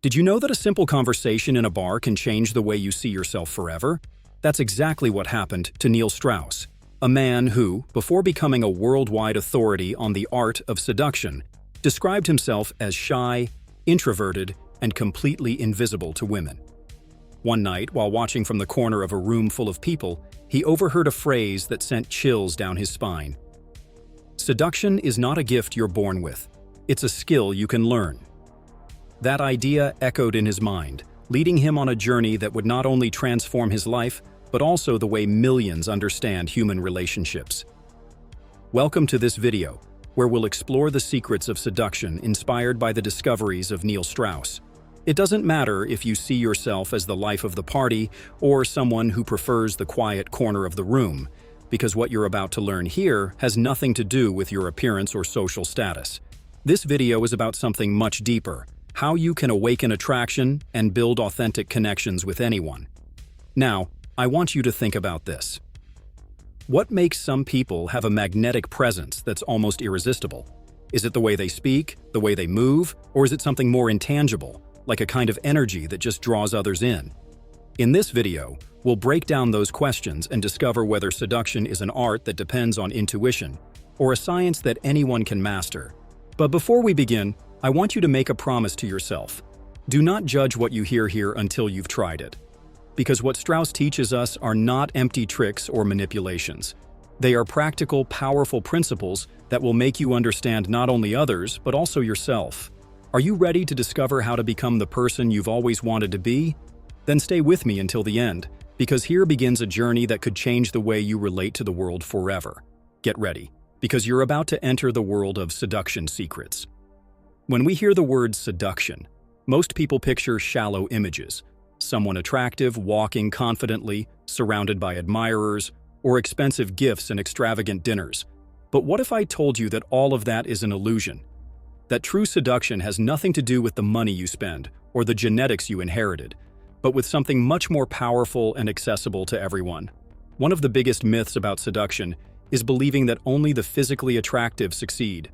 Did you know that a simple conversation in a bar can change the way you see yourself forever? That's exactly what happened to Neil Strauss, a man who, before becoming a worldwide authority on the art of seduction, described himself as shy, introverted, and completely invisible to women. One night, while watching from the corner of a room full of people, he overheard a phrase that sent chills down his spine. Seduction is not a gift you're born with. It's a skill you can learn. That idea echoed in his mind, leading him on a journey that would not only transform his life, but also the way millions understand human relationships. Welcome to this video, where we'll explore the secrets of seduction inspired by the discoveries of Neil Strauss. It doesn't matter if you see yourself as the life of the party or someone who prefers the quiet corner of the room, because what you're about to learn here has nothing to do with your appearance or social status. This video is about something much deeper: how you can awaken attraction and build authentic connections with anyone. Now, I want you to think about this. What makes some people have a magnetic presence that's almost irresistible? Is it the way they speak, the way they move, or is it something more intangible, like a kind of energy that just draws others in? In this video, we'll break down those questions and discover whether seduction is an art that depends on intuition or a science that anyone can master. But before we begin, I want you to make a promise to yourself. Do not judge what you hear here until you've tried it. Because what Strauss teaches us are not empty tricks or manipulations. They are practical, powerful principles that will make you understand not only others, but also yourself. Are you ready to discover how to become the person you've always wanted to be? Then stay with me until the end, because here begins a journey that could change the way you relate to the world forever. Get ready, because you're about to enter the world of seduction secrets. When we hear the word seduction, most people picture shallow images: someone attractive walking confidently, surrounded by admirers, or expensive gifts and extravagant dinners. But what if I told you that all of that is an illusion? That true seduction has nothing to do with the money you spend or the genetics you inherited, but with something much more powerful and accessible to everyone. One of the biggest myths about seduction is believing that only the physically attractive succeed.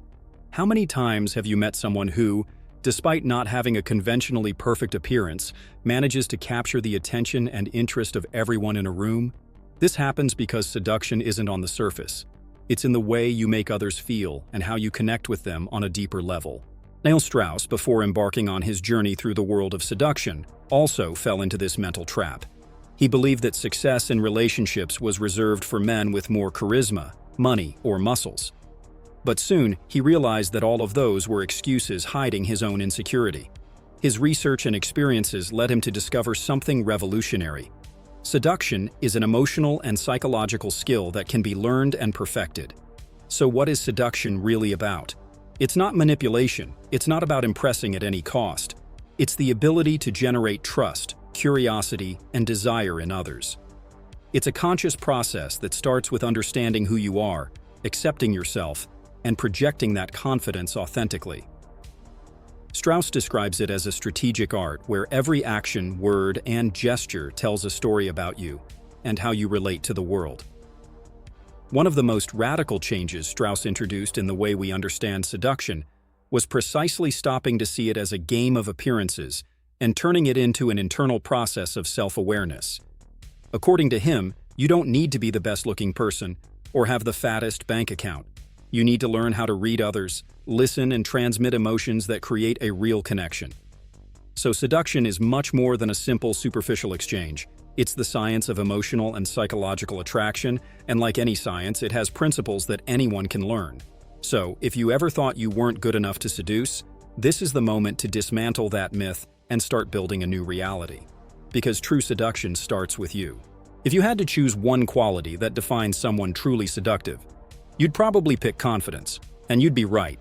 How many times have you met someone who, despite not having a conventionally perfect appearance, manages to capture the attention and interest of everyone in a room? This happens because seduction isn't on the surface. It's in the way you make others feel and how you connect with them on a deeper level. Neil Strauss, before embarking on his journey through the world of seduction, also fell into this mental trap. He believed that success in relationships was reserved for men with more charisma, money, or muscles. But soon, he realized that all of those were excuses hiding his own insecurity. His research and experiences led him to discover something revolutionary. Seduction is an emotional and psychological skill that can be learned and perfected. So what is seduction really about? It's not manipulation. It's not about impressing at any cost. It's the ability to generate trust, curiosity, and desire in others. It's a conscious process that starts with understanding who you are, accepting yourself, and projecting that confidence authentically. Strauss describes it as a strategic art where every action, word, and gesture tells a story about you and how you relate to the world. One of the most radical changes Strauss introduced in the way we understand seduction was precisely stopping to see it as a game of appearances and turning it into an internal process of self-awareness. According to him, you don't need to be the best-looking person or have the fattest bank account. You need to learn how to read others, listen, and transmit emotions that create a real connection. So seduction is much more than a simple superficial exchange. It's the science of emotional and psychological attraction, and like any science, it has principles that anyone can learn. So, if you ever thought you weren't good enough to seduce, this is the moment to dismantle that myth and start building a new reality. Because true seduction starts with you. If you had to choose one quality that defines someone truly seductive, you'd probably pick confidence, and you'd be right.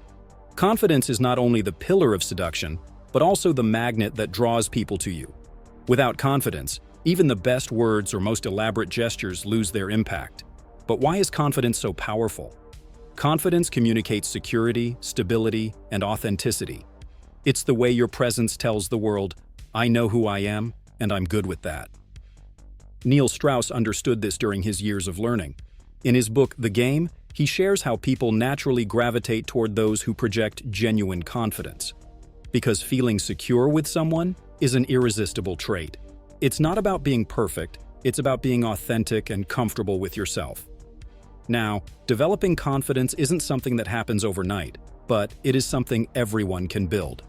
Confidence is not only the pillar of seduction, but also the magnet that draws people to you. Without confidence, even the best words or most elaborate gestures lose their impact. But why is confidence so powerful? Confidence communicates security, stability, and authenticity. It's the way your presence tells the world, "I know who I am, and I'm good with that." Neil Strauss understood this during his years of learning. In his book, The Game, he shares how people naturally gravitate toward those who project genuine confidence. because feeling secure with someone is an irresistible trait. It's not about being perfect, it's about being authentic and comfortable with yourself. Now, developing confidence isn't something that happens overnight, but it is something everyone can build.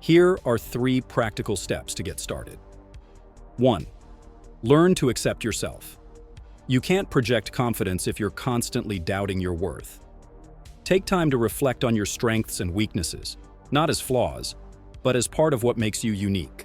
Here are 3 practical steps to get started. 1. Learn to accept yourself. You can't project confidence if you're constantly doubting your worth. Take time to reflect on your strengths and weaknesses, not as flaws, but as part of what makes you unique.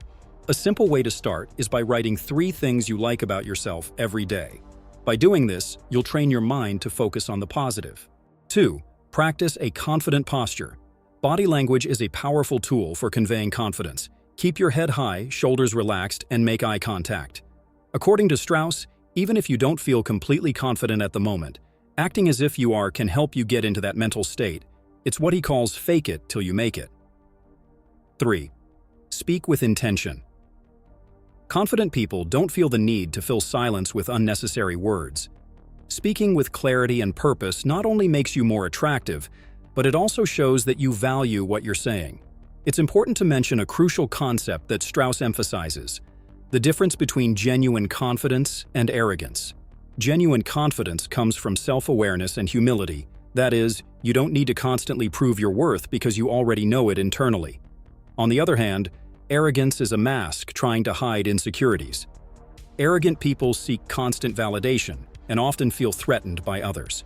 A simple way to start is by writing 3 things you like about yourself every day. By doing this, you'll train your mind to focus on the positive. 2. Practice a confident posture. Body language is a powerful tool for conveying confidence. Keep your head high, shoulders relaxed, and make eye contact. According to Strauss, even if you don't feel completely confident at the moment, acting as if you are can help you get into that mental state. It's what he calls fake it till you make it. 3. Speak with intention. Confident people don't feel the need to fill silence with unnecessary words. Speaking with clarity and purpose not only makes you more attractive, but it also shows that you value what you're saying. It's important to mention a crucial concept that Strauss emphasizes: the difference between genuine confidence and arrogance. Genuine confidence comes from self-awareness and humility. That is, you don't need to constantly prove your worth because you already know it internally. On the other hand, arrogance is a mask trying to hide insecurities. Arrogant people seek constant validation and often feel threatened by others.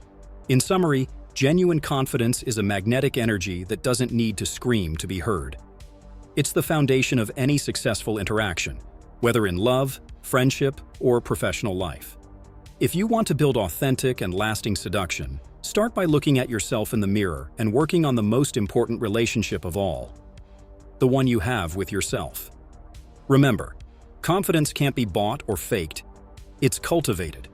In summary, genuine confidence is a magnetic energy that doesn't need to scream to be heard. It's the foundation of any successful interaction, whether in love, friendship, or professional life. If you want to build authentic and lasting seduction, start by looking at yourself in the mirror and working on the most important relationship of all: the one you have with yourself. Remember, confidence can't be bought or faked. It's cultivated.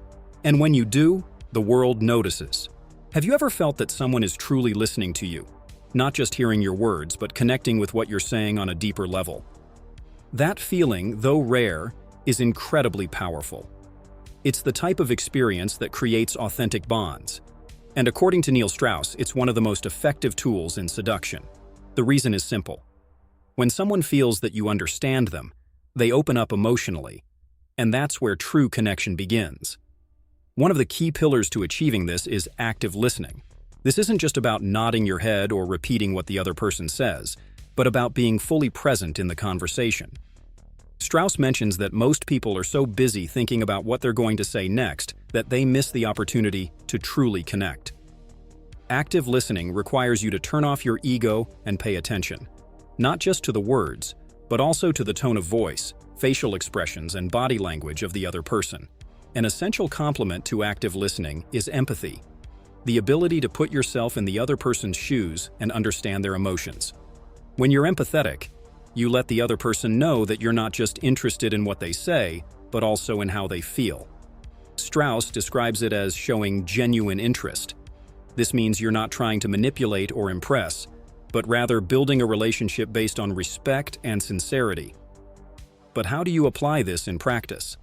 And when you do, the world notices. Have you ever felt that someone is truly listening to you? Not just hearing your words, but connecting with what you're saying on a deeper level. That feeling, though rare, is incredibly powerful. It's the type of experience that creates authentic bonds. And according to Neil Strauss, it's one of the most effective tools in seduction. The reason is simple. When someone feels that you understand them, they open up emotionally, and that's where true connection begins. One of the key pillars to achieving this is active listening. This isn't just about nodding your head or repeating what the other person says, but about being fully present in the conversation. Strauss mentions that most people are so busy thinking about what they're going to say next that they miss the opportunity to truly connect. Active listening requires you to turn off your ego and pay attention, not just to the words, but also to the tone of voice, facial expressions, and body language of the other person. An essential complement to active listening is empathy, the ability to put yourself in the other person's shoes and understand their emotions. When you're empathetic, you let the other person know that you're not just interested in what they say, but also in how they feel. Strauss describes it as showing genuine interest. This means you're not trying to manipulate or impress, but rather building a relationship based on respect and sincerity. But how do you apply this in practice?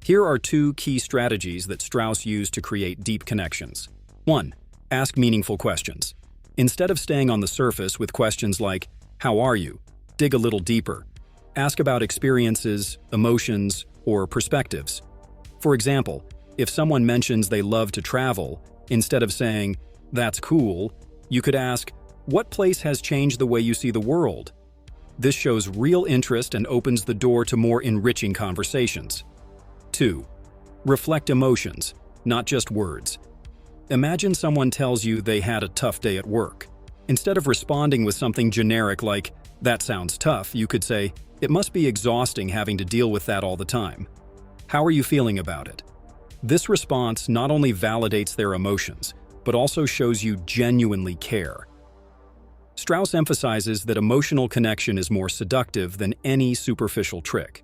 Here are 2 key strategies that Strauss used to create deep connections. 1. Ask meaningful questions. Instead of staying on the surface with questions like, "How are you?" dig a little deeper. Ask about experiences, emotions, or perspectives. For example, if someone mentions they love to travel, instead of saying, "That's cool," you could ask, "What place has changed the way you see the world?" This shows real interest and opens the door to more enriching conversations. 2. Reflect emotions, not just words. Imagine someone tells you they had a tough day at work. Instead of responding with something generic like, "That sounds tough," you could say, "It must be exhausting having to deal with that all the time. How are you feeling about it?" This response not only validates their emotions, but also shows you genuinely care. Strauss emphasizes that emotional connection is more seductive than any superficial trick.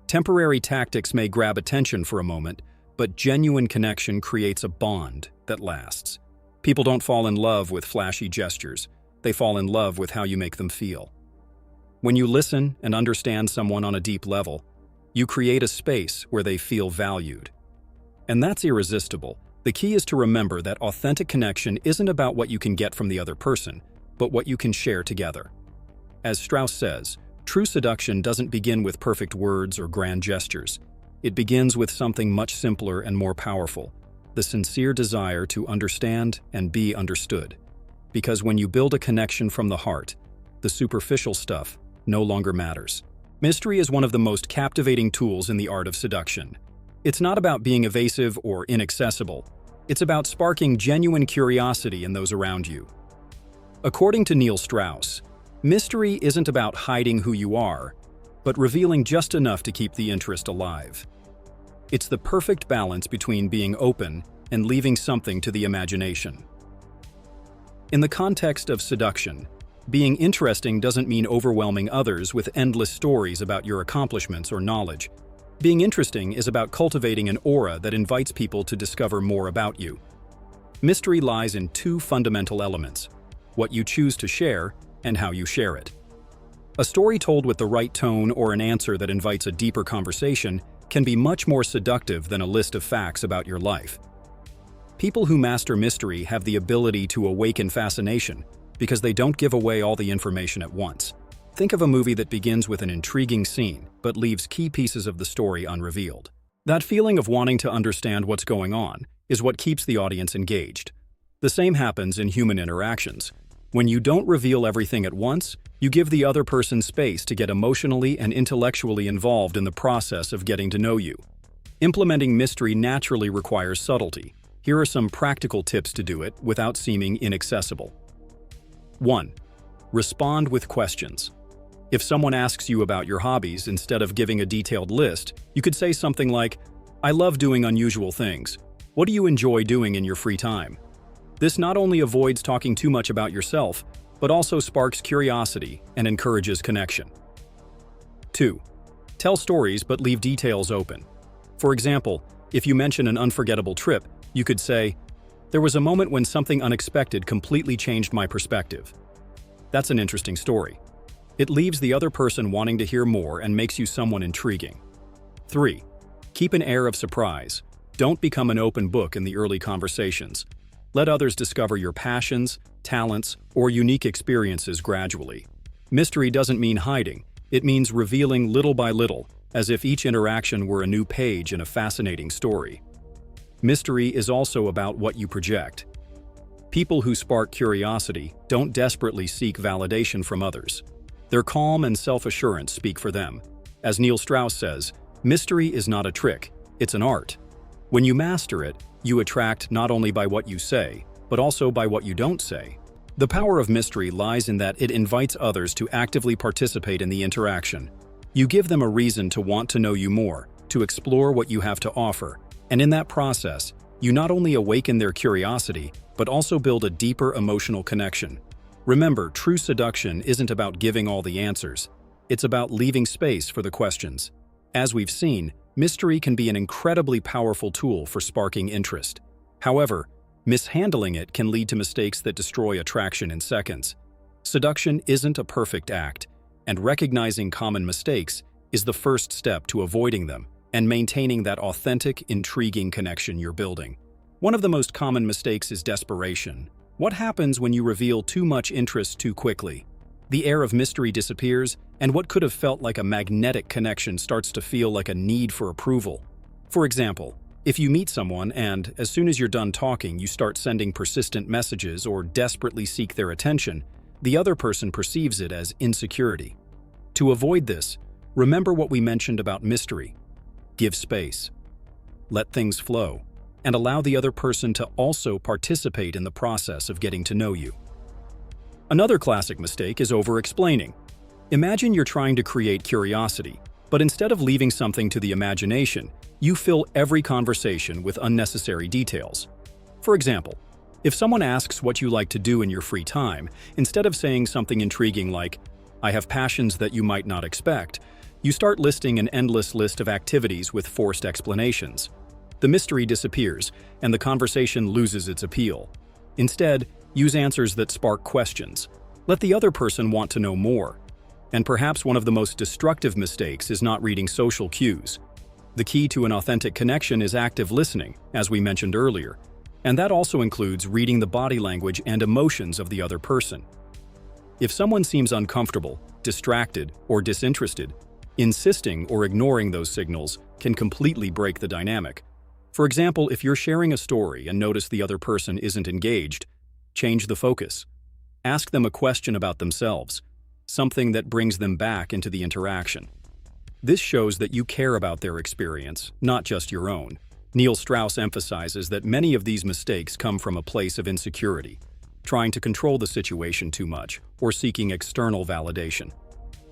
Temporary tactics may grab attention for a moment, but genuine connection creates a bond that lasts. People don't fall in love with flashy gestures. They fall in love with how you make them feel. When you listen and understand someone on a deep level, you create a space where they feel valued. And that's irresistible. The key is to remember that authentic connection isn't about what you can get from the other person, but what you can share together. As Strauss says, true seduction doesn't begin with perfect words or grand gestures. It begins with something much simpler and more powerful, the sincere desire to understand and be understood. Because when you build a connection from the heart, the superficial stuff no longer matters. Mystery is one of the most captivating tools in the art of seduction. It's not about being evasive or inaccessible. It's about sparking genuine curiosity in those around you. According to Neil Strauss, mystery isn't about hiding who you are, but revealing just enough to keep the interest alive. It's the perfect balance between being open and leaving something to the imagination. In the context of seduction, being interesting doesn't mean overwhelming others with endless stories about your accomplishments or knowledge. Being interesting is about cultivating an aura that invites people to discover more about you. Mystery lies in two fundamental elements: what you choose to share and how you share it. A story told with the right tone or an answer that invites a deeper conversation can be much more seductive than a list of facts about your life. People who master mystery have the ability to awaken fascination because they don't give away all the information at once. Think of a movie that begins with an intriguing scene but leaves key pieces of the story unrevealed. That feeling of wanting to understand what's going on is what keeps the audience engaged. The same happens in human interactions. When you don't reveal everything at once, you give the other person space to get emotionally and intellectually involved in the process of getting to know you. Implementing mystery naturally requires subtlety. Here are some practical tips to do it without seeming inaccessible. 1. Respond with questions. If someone asks you about your hobbies, instead of giving a detailed list, you could say something like, "I love doing unusual things. What do you enjoy doing in your free time?" This not only avoids talking too much about yourself, but also sparks curiosity and encourages connection. 2. Tell stories but leave details open. For example, if you mention an unforgettable trip, you could say, "There was a moment when something unexpected completely changed my perspective." That's an interesting story. It leaves the other person wanting to hear more and makes you someone intriguing. 3. Keep an air of surprise. Don't become an open book in the early conversations. Let others discover your passions, talents, or unique experiences gradually. Mystery doesn't mean hiding. It means revealing little by little, as if each interaction were a new page in a fascinating story. Mystery is also about what you project. People who spark curiosity don't desperately seek validation from others. Their calm and self-assurance speak for them. As Neil Strauss says, mystery is not a trick, it's an art. When you master it, you attract not only by what you say, but also by what you don't say. The power of mystery lies in that it invites others to actively participate in the interaction. You give them a reason to want to know you more, to explore what you have to offer, and in that process, you not only awaken their curiosity, but also build a deeper emotional connection. Remember, true seduction isn't about giving all the answers. It's about leaving space for the questions. As we've seen, mystery can be an incredibly powerful tool for sparking interest. However, mishandling it can lead to mistakes that destroy attraction in seconds. Seduction isn't a perfect act, and recognizing common mistakes is the first step to avoiding them and maintaining that authentic, intriguing connection you're building. One of the most common mistakes is desperation. What happens when you reveal too much interest too quickly? The air of mystery disappears, and what could have felt like a magnetic connection starts to feel like a need for approval. For example, if you meet someone and, as soon as you're done talking, you start sending persistent messages or desperately seek their attention, the other person perceives it as insecurity. To avoid this, remember what we mentioned about mystery. Give space. Let things flow, and allow the other person to also participate in the process of getting to know you. Another classic mistake is over-explaining. Imagine you're trying to create curiosity, but instead of leaving something to the imagination, you fill every conversation with unnecessary details. For example, if someone asks what you like to do in your free time, instead of saying something intriguing like, "I have passions that you might not expect," you start listing an endless list of activities with forced explanations. The mystery disappears, and the conversation loses its appeal. Instead, use answers that spark questions. Let the other person want to know more. And perhaps one of the most destructive mistakes is not reading social cues. The key to an authentic connection is active listening, as we mentioned earlier, and that also includes reading the body language and emotions of the other person. If someone seems uncomfortable, distracted, or disinterested, insisting or ignoring those signals can completely break the dynamic. For example, if you're sharing a story and notice the other person isn't engaged, change the focus. Ask them a question about themselves, something that brings them back into the interaction. This shows that you care about their experience, not just your own. Neil Strauss emphasizes that many of these mistakes come from a place of insecurity, trying to control the situation too much, or seeking external validation.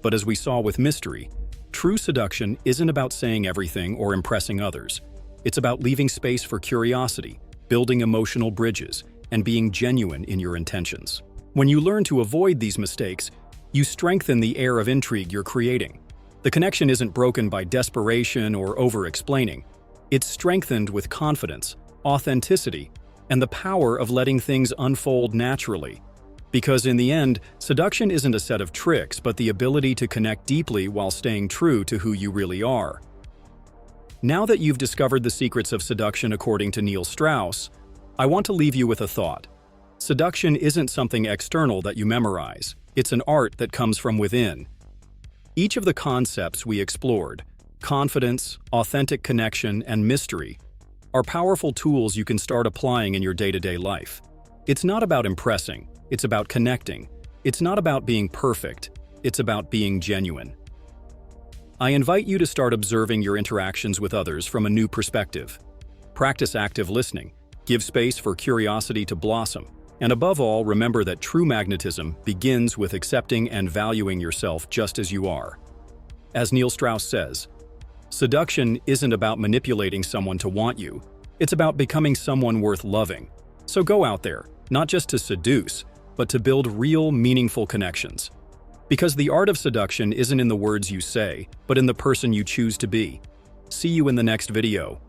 But as we saw with mystery, true seduction isn't about saying everything or impressing others. It's about leaving space for curiosity, building emotional bridges, and being genuine in your intentions. When you learn to avoid these mistakes, you strengthen the air of intrigue you're creating. The connection isn't broken by desperation or over-explaining. It's strengthened with confidence, authenticity, and the power of letting things unfold naturally. Because in the end, seduction isn't a set of tricks, but the ability to connect deeply while staying true to who you really are. Now that you've discovered the secrets of seduction according to Neil Strauss, I want to leave you with a thought. Seduction isn't something external that you memorize. It's an art that comes from within. Each of the concepts we explored, confidence, authentic connection, and mystery, are powerful tools you can start applying in your day-to-day life. It's not about impressing, it's about connecting. It's not about being perfect, it's about being genuine. I invite you to start observing your interactions with others from a new perspective. Practice active listening, give space for curiosity to blossom, and above all, remember that true magnetism begins with accepting and valuing yourself just as you are. As Neil Strauss says, seduction isn't about manipulating someone to want you, it's about becoming someone worth loving. So go out there, not just to seduce, but to build real, meaningful connections. Because the art of seduction isn't in the words you say, but in the person you choose to be. See you in the next video.